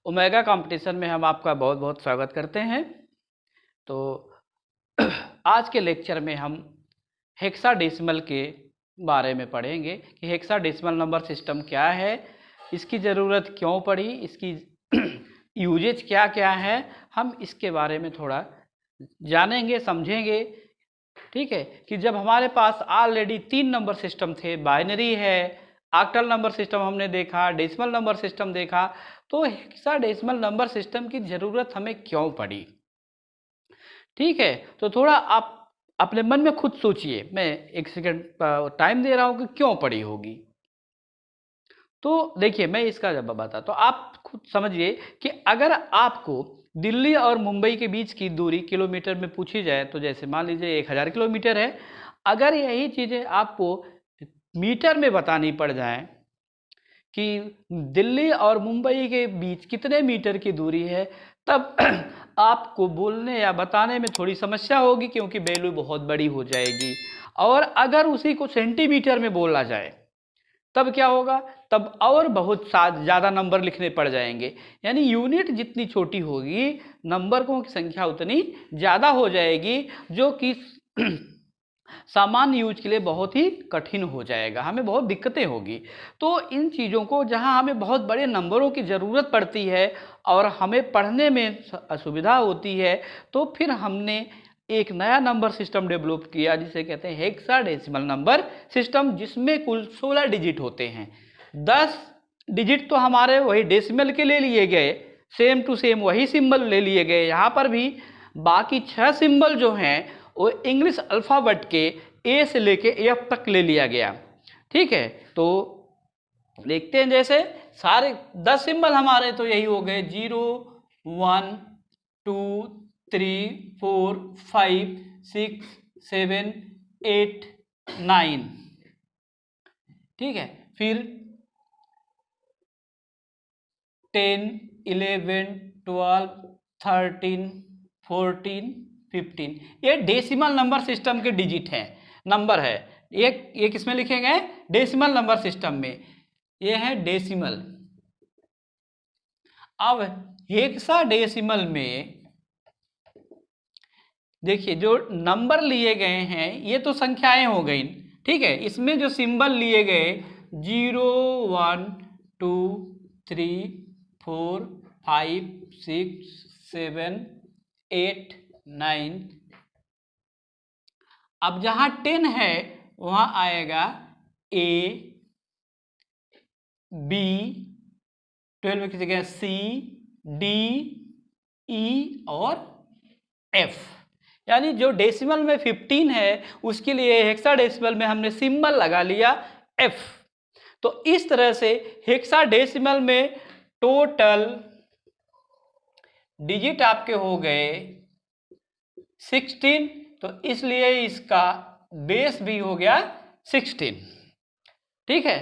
Omega competition में हम आपका बहुत बहुत स्वागत करते हैं। तो आज के लेक्चर में हम हेक्साडेसिमल के बारे में पढ़ेंगे कि हेक्साडेसिमल नंबर सिस्टम क्या है, इसकी ज़रूरत क्यों पड़ी, इसकी यूजेज क्या क्या है, हम इसके बारे में थोड़ा जानेंगे, समझेंगे। ठीक है कि जब हमारे पास ऑलरेडी 3 नंबर सिस्टम थे, बाइनरी है, ऑक्टल नंबर सिस्टम हमने देखा, डेसिमल नंबर सिस्टम देखा, तो हेक्साडेसिमल नंबर सिस्टम की ज़रूरत हमें क्यों पड़ी। ठीक है, तो थोड़ा आप अपने मन में खुद सोचिए, मैं 1 सेकंड टाइम दे रहा हूं कि क्यों पड़ी होगी। तो देखिए मैं इसका जवाब बताता, तो आप खुद समझिए कि अगर आपको दिल्ली और मुंबई के बीच की दूरी किलोमीटर में पूछी जाए, तो जैसे मान लीजिए 1000 किलोमीटर है, अगर यही चीज़ें आपको मीटर में बतानी पड़ जाए कि दिल्ली और मुंबई के बीच कितने मीटर की दूरी है, तब आपको बोलने या बताने में थोड़ी समस्या होगी, क्योंकि वैल्यू बहुत बड़ी हो जाएगी। और अगर उसी को सेंटीमीटर में बोला जाए तब क्या होगा, तब और बहुत ज़्यादा नंबर लिखने पड़ जाएंगे। यानी यूनिट जितनी छोटी होगी, नंबरों की संख्या उतनी ज़्यादा हो जाएगी, जो कि सामान्य यूज के लिए बहुत ही कठिन हो जाएगा, हमें बहुत दिक्कतें होगी। तो इन चीज़ों को, जहां हमें बहुत बड़े नंबरों की ज़रूरत पड़ती है और हमें पढ़ने में असुविधा होती है, तो फिर हमने एक नया नंबर सिस्टम डेवलप किया जिसे कहते हैं हेक्साडेसिमल नंबर सिस्टम, जिसमें कुल 16 डिजिट होते हैं। 10 डिजिट तो हमारे वही डेसिमल के ले लिए गए, सेम टू सेम वही सिंबल ले लिए गए यहाँ पर भी। बाकी 6 सिंबल जो हैं वो इंग्लिश अल्फ़ाबेट के ए से लेके एफ तक ले लिया गया। ठीक है, तो देखते हैं, जैसे सारे 10 सिंबल हमारे तो यही हो गए, 0 1 2 3 4 5 6 7 8 9। ठीक है, फिर 10 11 12 13 14 15, ये डेसिमल नंबर सिस्टम के डिजिट हैं, नंबर है। ये किसमें लिखे गए, डेसिमल नंबर सिस्टम में, ये है डेसिमल। अब हेक्साडेसिमल में देखिए जो नंबर लिए गए हैं ये तो संख्याएं हो गई। ठीक है, इसमें जो सिंबल लिए गए 0 1 2 3 4 5 6 7 8 9, अब जहां 10 है वहां आएगा A B, 12 की जगह C D E और F। यानी जो डेसिमल में 15 है उसके लिए हेक्साडेसिमल में हमने सिंबल लगा लिया F। तो इस तरह से हेक्साडेसिमल में टोटल डिजिट आपके हो गए 16, तो इसलिए इसका बेस भी हो गया 16। ठीक है,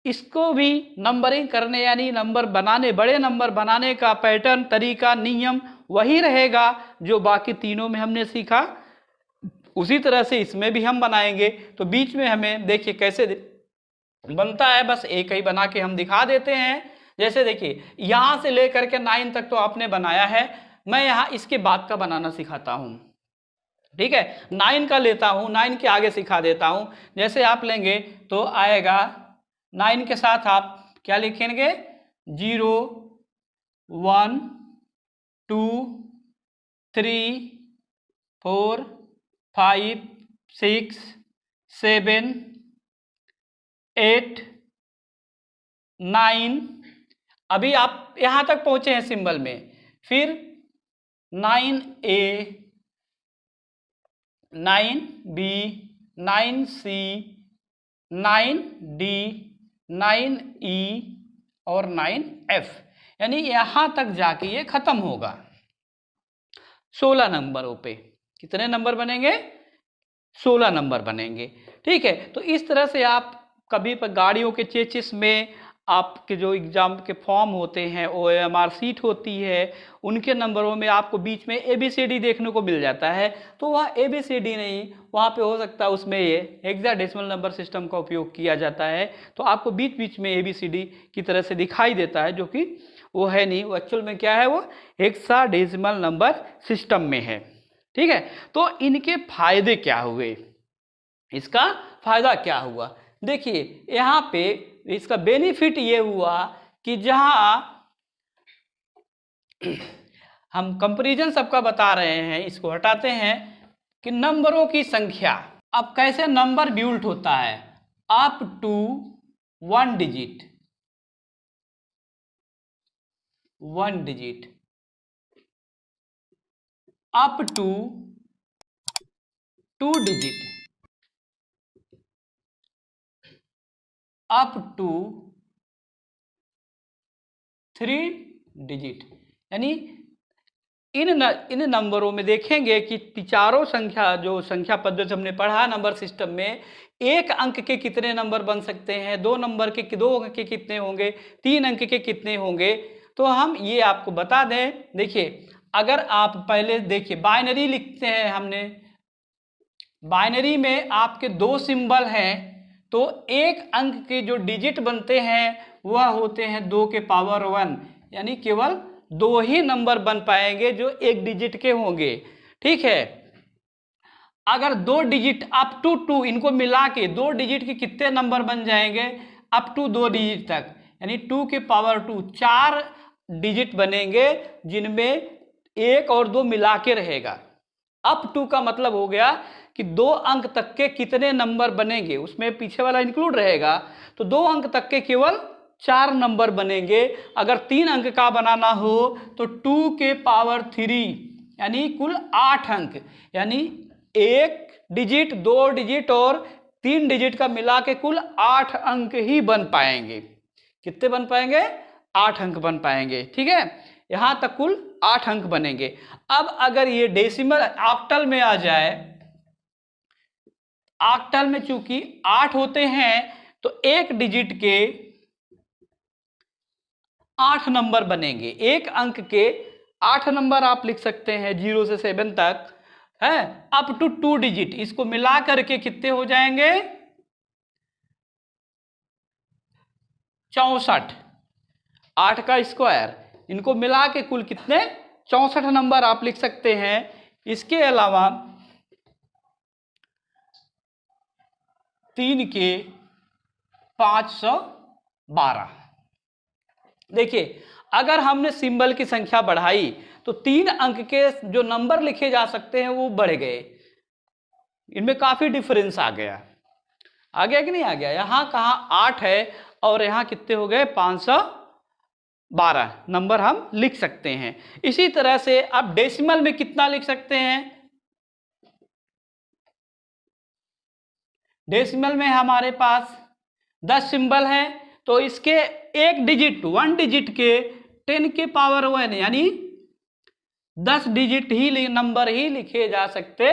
इसको भी नंबरिंग करने यानी नंबर बनाने, बड़े नंबर बनाने का पैटर्न, तरीका, नियम वही रहेगा जो बाकी तीनों में हमने सीखा, उसी तरह से इसमें भी हम बनाएंगे। तो बीच में हमें देखिए कैसे बनता है, बस एक ही बना के हम दिखा देते हैं। जैसे देखिए यहां से लेकर के 9 तक तो आपने बनाया है, मैं यहां इसके बाद का बनाना सिखाता हूं। ठीक है, 9 का लेता हूं, 9 के आगे सिखा देता हूं। जैसे आप लेंगे तो आएगा 9 के साथ आप क्या लिखेंगे, 0 1 2 3 4 5 6 7 8 9। अभी आप यहां तक पहुंचे हैं सिंबल में, फिर 9A 9B 9C 9D 9E और 9F, यानी यहां तक जाके ये खत्म होगा 16 नंबरों पे। कितने नंबर बनेंगे, 16 नंबर बनेंगे। ठीक है, तो इस तरह से आप कभी पर गाड़ियों के चेचिस में आपके जो एग्जाम के फॉर्म होते हैं, OMR सीट होती है, उनके नंबरों में आपको बीच में ABCD देखने को मिल जाता है। तो वह ABCD नहीं, वहाँ पे हो सकता है उसमें ये हेक्साडेसिमल नंबर सिस्टम का उपयोग किया जाता है, तो आपको बीच बीच में ABCD की तरह से दिखाई देता है, जो कि वो है नहीं, वो एक्चुअल में क्या है, वो हेक्साडेसिमल नंबर सिस्टम में है। ठीक है, तो इनके फायदे क्या हुए, इसका फायदा क्या हुआ, देखिए यहाँ पे इसका बेनिफिट ये हुआ कि जहां हम कंपैरिजन सबका बता रहे हैं, इसको हटाते हैं कि नंबरों की संख्या, अब कैसे नंबर बिल्ट होता है, up to 1 digit, 1 digit, up to 2 digit, up to 3 digit. यानी इन नंबरों में देखेंगे कि चारों संख्या, जो संख्या पद्धति हमने पढ़ा नंबर सिस्टम में, एक अंक के कितने नंबर बन सकते हैं, दो अंक के कितने होंगे, 3 अंक के कितने होंगे, तो हम ये आपको बता दें। देखिए अगर आप पहले देखिए बाइनरी लिखते हैं, हमने बाइनरी में आपके 2 सिंबल हैं, तो एक अंक के जो डिजिट बनते हैं वह होते हैं 2 के पावर 1, यानी केवल 2 ही नंबर बन पाएंगे जो एक डिजिट के होंगे। ठीक है, अगर 2 डिजिट अप टू 2, इनको मिला के 2 डिजिट के कितने नंबर बन जाएंगे, अप टू 2 डिजिट तक, यानी 2 के पावर 2, 4 डिजिट बनेंगे जिनमें 1 और 2 मिला के रहेगा। अप टू का मतलब हो गया कि 2 अंक तक के कितने नंबर बनेंगे, उसमें पीछे वाला इंक्लूड रहेगा, तो 2 अंक तक के केवल 4 नंबर बनेंगे। अगर 3 अंक का बनाना हो तो 2 के पावर 3, यानी कुल 8 अंक, यानी 1 डिजिट, 2 डिजिट और 3 डिजिट का मिला के कुल 8 अंक ही बन पाएंगे। कितने बन पाएंगे, 8 अंक बन पाएंगे। ठीक है, यहां तक कुल 8 अंक बनेंगे। अब अगर ये डेसिमल ऑक्टल में आ जाए, ऑक्टल में चूंकि 8 होते हैं तो एक डिजिट के 8 नंबर बनेंगे, एक अंक के 8 नंबर आप लिख सकते हैं 0 से 7 तक है, अप टू 2 डिजिट, इसको मिला करके कितने हो जाएंगे, 64, 8 का स्क्वायर, इनको मिला के कुल कितने 64 नंबर आप लिख सकते हैं। इसके अलावा 3 के 512, देखिए अगर हमने सिंबल की संख्या बढ़ाई तो 3 अंक के जो नंबर लिखे जा सकते हैं वो बढ़ गए, इनमें काफी डिफरेंस आ गया कि नहीं आ गया, यहां कहां 8 है और यहां कितने हो गए 512 नंबर हम लिख सकते हैं। इसी तरह से आप डेसिमल में कितना लिख सकते हैं, डेसिमल में हमारे पास 10 सिंबल हैं, तो इसके एक डिजिट 1 डिजिट के 10 के पावर 1, यानी 10 डिजिट ही नंबर ही लिखे जा सकते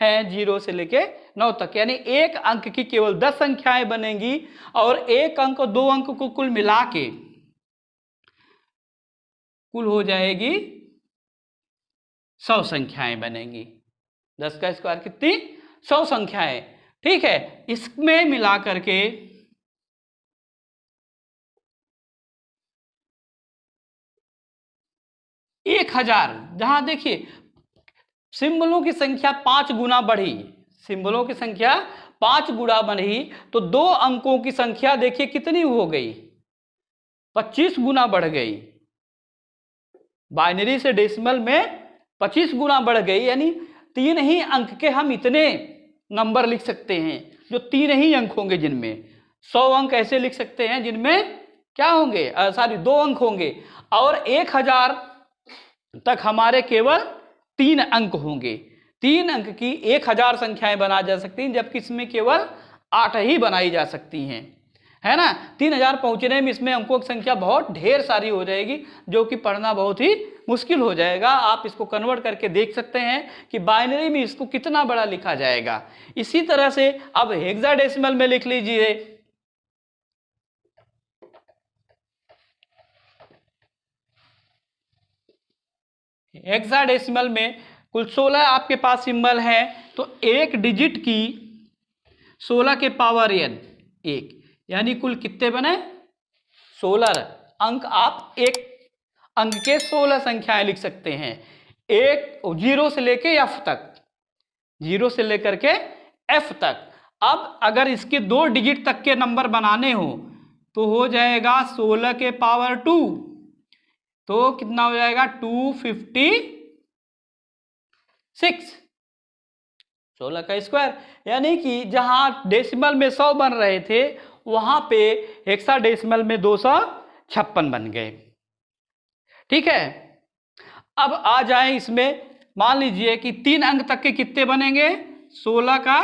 हैं 0 से लेके 9 तक, यानी एक अंक की केवल 10 संख्याएं बनेंगी और एक अंक और 2 अंक को कुल मिला के कुल हो जाएगी 100 संख्याएं बनेंगी। 10 का स्क्वायर कितनी, 100 संख्याएं। ठीक है, इसमें मिला करके 1000, जहां देखिए सिंबलों की संख्या 5 गुना बढ़ी, सिंबलों की संख्या 5 गुना बढ़ी, तो 2 अंकों की संख्या देखिए कितनी हो गई, 25 गुना बढ़ गई। बाइनरी से डेसिमल में 25 गुना बढ़ गई, यानी 3 ही अंक के हम इतने नंबर लिख सकते हैं जो 3 ही अंक होंगे, जिनमें 100 अंक ऐसे लिख सकते हैं जिनमें क्या होंगे, 2 अंक होंगे, और 1000 तक हमारे केवल 3 अंक होंगे। 3 अंक की 1000 संख्याएं बना जा सकती हैं, जबकि इसमें केवल 8 ही बनाई जा सकती हैं, है ना। 3000 पहुंचने में इसमें अंकों की संख्या बहुत ढेर सारी हो जाएगी, जो कि पढ़ना बहुत ही मुश्किल हो जाएगा। आप इसको कन्वर्ट करके देख सकते हैं कि बाइनरी में इसको कितना बड़ा लिखा जाएगा। इसी तरह से अब हेक्साडेसिमल में लिख लीजिए, हेक्साडेसिमल में कुल 16 आपके पास सिंबल है, तो एक डिजिट की 16 के पावर n 1, यानी कुल कितने बने 16 अंक आप एक अंक के 16 संख्याएं लिख सकते हैं, एक 0 से लेके F तक, 0 से लेकर के F तक। अब अगर इसके 2 डिजिट तक के नंबर बनाने हो तो हो जाएगा 16 के पावर 2, तो कितना हो जाएगा 256, 16 का स्क्वायर। यानी कि जहां डेसिमल में 100 बन रहे थे वहां पे हेक्साडेसिमल में 256 बन गए। ठीक है, अब आ जाए इसमें, मान लीजिए कि 3 अंक तक के कितने बनेंगे, 16 का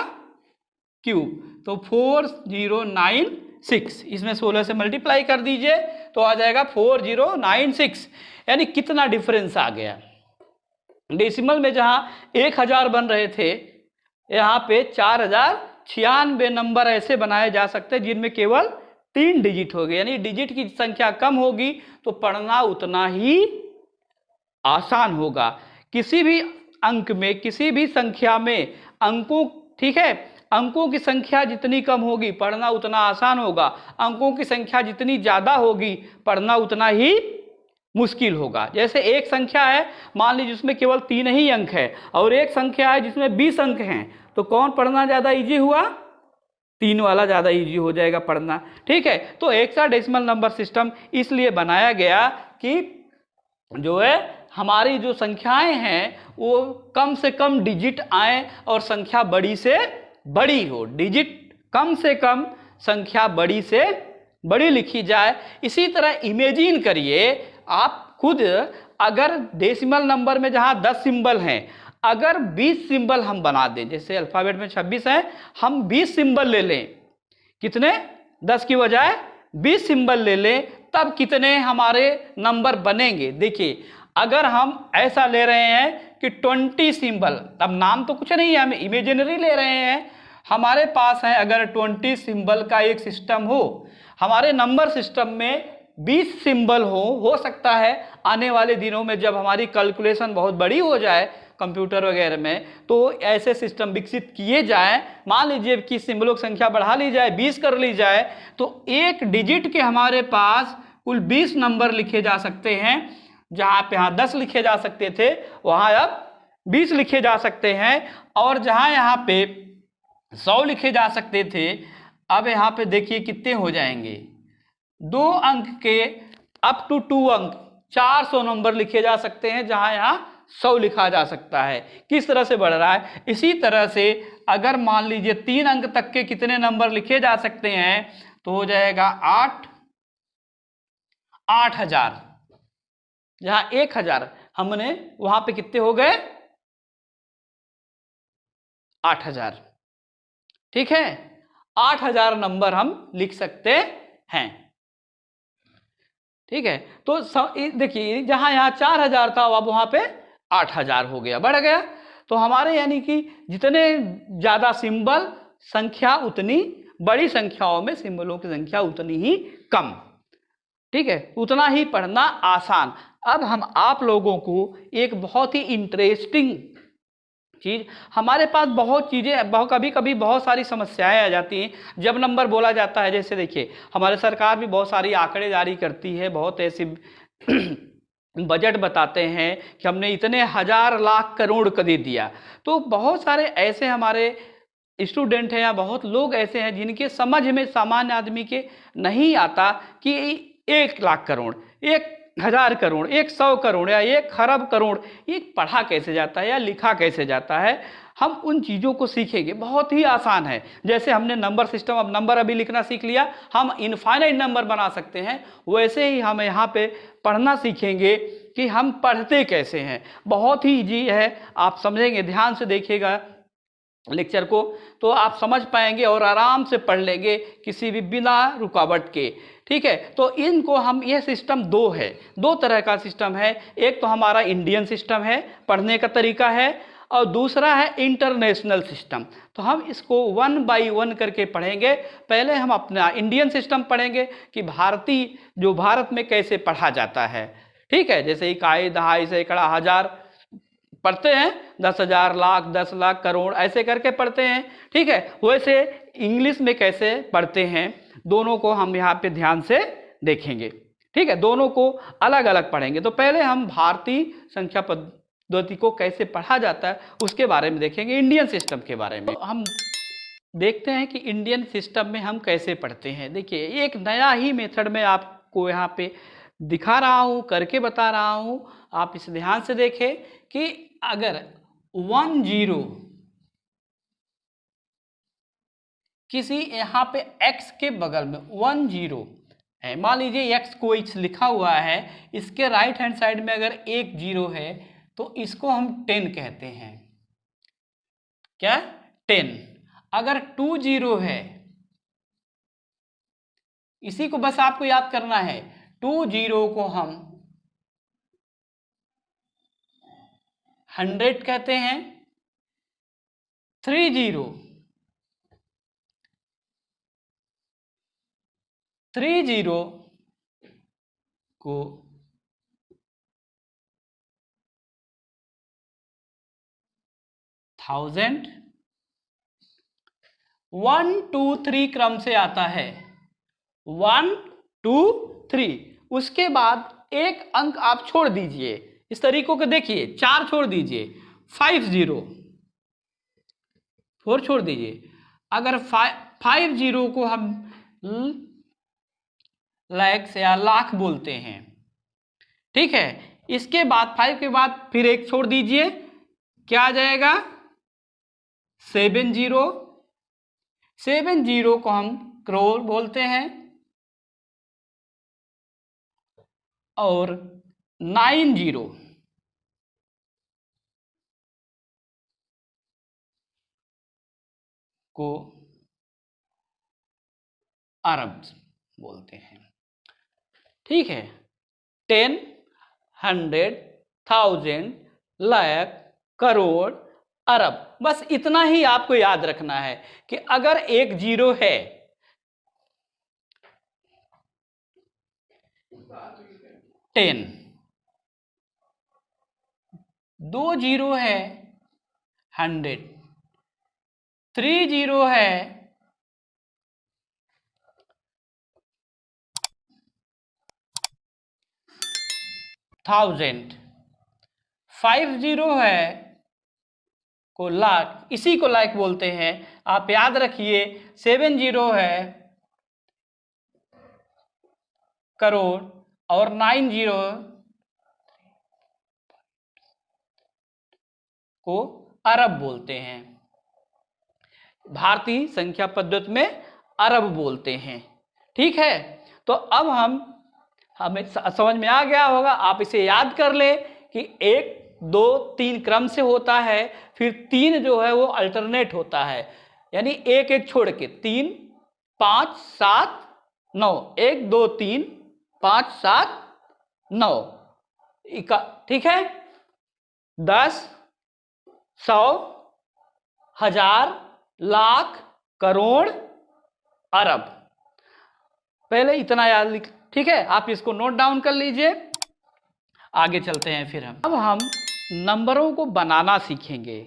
क्यूब, तो 4096, इसमें 16 से मल्टीप्लाई कर दीजिए तो आ जाएगा 4096। यानी कितना डिफरेंस आ गया। डेसिमल में जहां 1000 बन रहे थे, यहाँ पे 4096 नंबर ऐसे बनाए जा सकते हैं जिनमें केवल 3 डिजिट हो गए। यानी डिजिट की संख्या कम होगी तो पढ़ना उतना ही आसान होगा। किसी भी अंक में, किसी भी संख्या में अंकों, ठीक है, अंकों की संख्या जितनी कम होगी पढ़ना उतना आसान होगा, अंकों की संख्या जितनी ज़्यादा होगी पढ़ना उतना ही मुश्किल होगा। जैसे एक संख्या है, मान लीजिए उसमें केवल 3 ही अंक है, और एक संख्या है जिसमें 20 अंक हैं, तो कौन पढ़ना ज़्यादा इजी हुआ, 3 वाला ज़्यादा इजी हो जाएगा पढ़ना। ठीक है, तो हेक्साडेसिमल नंबर सिस्टम इसलिए बनाया गया कि जो है हमारी जो संख्याएं हैं वो कम से कम डिजिट आए और संख्या बड़ी से बड़ी हो, डिजिट कम से कम, संख्या बड़ी से बड़ी लिखी जाए। इसी तरह इमेजिन करिए आप खुद, अगर डेसिमल नंबर में जहां 10 सिंबल हैं, अगर 20 सिंबल हम बना दें, जैसे अल्फाबेट में 26 है, हम 20 सिंबल ले लें, कितने, 10 की बजाय 20 सिंबल ले लें, तब कितने हमारे नंबर बनेंगे। देखिए, अगर हम ऐसा ले रहे हैं कि 20 सिंबल, अब नाम तो कुछ नहीं है, हम इमेजिनरी ले रहे हैं, हमारे पास है अगर 20 सिंबल का एक सिस्टम हो, हमारे नंबर सिस्टम में 20 सिंबल हो सकता है आने वाले दिनों में जब हमारी कैलकुलेशन बहुत बड़ी हो जाए कंप्यूटर वगैरह में, तो ऐसे सिस्टम विकसित किए जाएं। मान लीजिए कि सिंबलों की संख्या बढ़ा ली जाए, 20 कर ली जाए, तो एक डिजिट के हमारे पास कुल 20 नंबर लिखे जा सकते हैं। जहां पे यहाँ 10 लिखे जा सकते थे वहां अब 20 लिखे जा सकते हैं, और जहां यहाँ पे 100 लिखे जा सकते थे, अब यहाँ पे देखिए कितने हो जाएंगे, 2 अंक के अप टू 2 अंक 400 नंबर लिखे जा सकते हैं, जहां यहाँ 100 लिखा जा सकता है। किस तरह से बढ़ रहा है। इसी तरह से अगर मान लीजिए 3 अंक तक के कितने नंबर लिखे जा सकते हैं, तो हो जाएगा 8000, जहां 1000 हमने, वहां पे कितने हो गए, 8000। ठीक है, 8000 नंबर हम लिख सकते हैं। ठीक है, तो देखिए जहां यहां 4000 था अब वहां पे 8000 हो गया, बढ़ गया। तो हमारे यानी कि जितने ज्यादा सिंबल, संख्या उतनी बड़ी, संख्याओं में सिंबलों की संख्या उतनी ही कम। ठीक है, उतना ही पढ़ना आसान। अब हम आप लोगों को एक बहुत ही इंटरेस्टिंग चीज, हमारे पास बहुत चीजें, कभी कभी बहुत सारी समस्याएं आ जाती हैं जब नंबर बोला जाता है। जैसे देखिए, हमारे सरकार भी बहुत सारी आंकड़े जारी करती है, बहुत ऐसी बजट बताते हैं कि हमने इतने 1000 लाख करोड़ का दे दिया। तो बहुत सारे ऐसे हमारे स्टूडेंट हैं या बहुत लोग ऐसे हैं जिनके समझ में, सामान्य आदमी के नहीं आता कि 1 लाख करोड़, 1000 करोड़, 100 करोड़ या 1 खरब करोड़, ये पढ़ा कैसे जाता है या लिखा कैसे जाता है। हम उन चीज़ों को सीखेंगे, बहुत ही आसान है। जैसे हमने नंबर सिस्टम, अब नंबर अभी लिखना सीख लिया, हम इनफाइनाइट नंबर बना सकते हैं, वैसे ही हम यहाँ पे पढ़ना सीखेंगे कि हम पढ़ते कैसे हैं। बहुत ही ईजी है, आप समझेंगे, ध्यान से देखिएगा लेक्चर को तो आप समझ पाएंगे और आराम से पढ़ लेंगे किसी भी बिना रुकावट के। ठीक है, तो इनको हम, यह सिस्टम 2 है, 2 तरह का सिस्टम है। एक तो हमारा इंडियन सिस्टम है, पढ़ने का तरीका है, और दूसरा है इंटरनेशनल सिस्टम। तो हम इसको 1 बाय 1 करके पढ़ेंगे। पहले हम अपना इंडियन सिस्टम पढ़ेंगे कि भारतीय, जो भारत में कैसे पढ़ा जाता है। ठीक है, जैसे इकाई, दहाई, सैकड़ा, हजार पढ़ते हैं, 10,000, लाख, 10 लाख, करोड़, ऐसे करके पढ़ते हैं। ठीक है, वैसे इंग्लिश में कैसे पढ़ते हैं, दोनों को हम यहाँ पे ध्यान से देखेंगे। ठीक है, दोनों को अलग अलग पढ़ेंगे। तो पहले हम भारतीय संख्या पद्धति को कैसे पढ़ा जाता है उसके बारे में देखेंगे, इंडियन सिस्टम के बारे में। हम देखते हैं कि इंडियन सिस्टम में हम कैसे पढ़ते हैं। देखिए, एक नया ही मेथड में आपको यहाँ पे दिखा रहा हूँ, करके बता रहा हूँ, आप इसे ध्यान से देखें कि अगर 10 किसी यहाँ पे x के बगल में 10 है, मान लीजिए x को x लिखा हुआ है, इसके राइट हैंड साइड में अगर 1 0 है तो इसको हम 10 कहते हैं। क्या? 10। अगर 2 0 है, इसी को बस आपको याद करना है, 2 0 को हम 100 कहते हैं। 3 0 को 1000। 1 2 3 क्रम से आता है, 1 2 3। उसके बाद एक अंक आप छोड़ दीजिए, इस तरीकों को देखिए, 4 छोड़ दीजिए, 5 0 4 छोड़ दीजिए। अगर 5 0 को हम लैक्स या लाख बोलते हैं, ठीक है, इसके बाद 5 के बाद फिर एक छोड़ दीजिए, क्या आ जाएगा? 7 0। 7 0 को हम करोड़ बोलते हैं। और 9 0 को अरब बोलते हैं। ठीक है, 10 100 1000 लाख करोड़ अरब, बस इतना ही आपको याद रखना है कि अगर एक 0 है, 10, 2 0 है, 100, 3 0 है, 1000, 5 0 है को लाख, इसी को लाख बोलते हैं। आप याद रखिए, 7 0 है करोड़ और 9 0 को अरब बोलते हैं। भारतीय संख्या पद्धति में अरब बोलते हैं। ठीक है, तो अब हमें समझ में आ गया होगा, आप इसे याद कर ले कि 1 2 3 क्रम से होता है, फिर 3 जो है वो अल्टरनेट होता है, यानी एक एक छोड़ के 3 5 7 9, 1 2 3 5 7 9, ठीक है, 10 100 1000 लाख करोड़ अरब। पहले इतना याद लिख, ठीक है, आप इसको नोट डाउन कर लीजिए। आगे चलते हैं फिर अब हम नंबरों को बनाना सीखेंगे।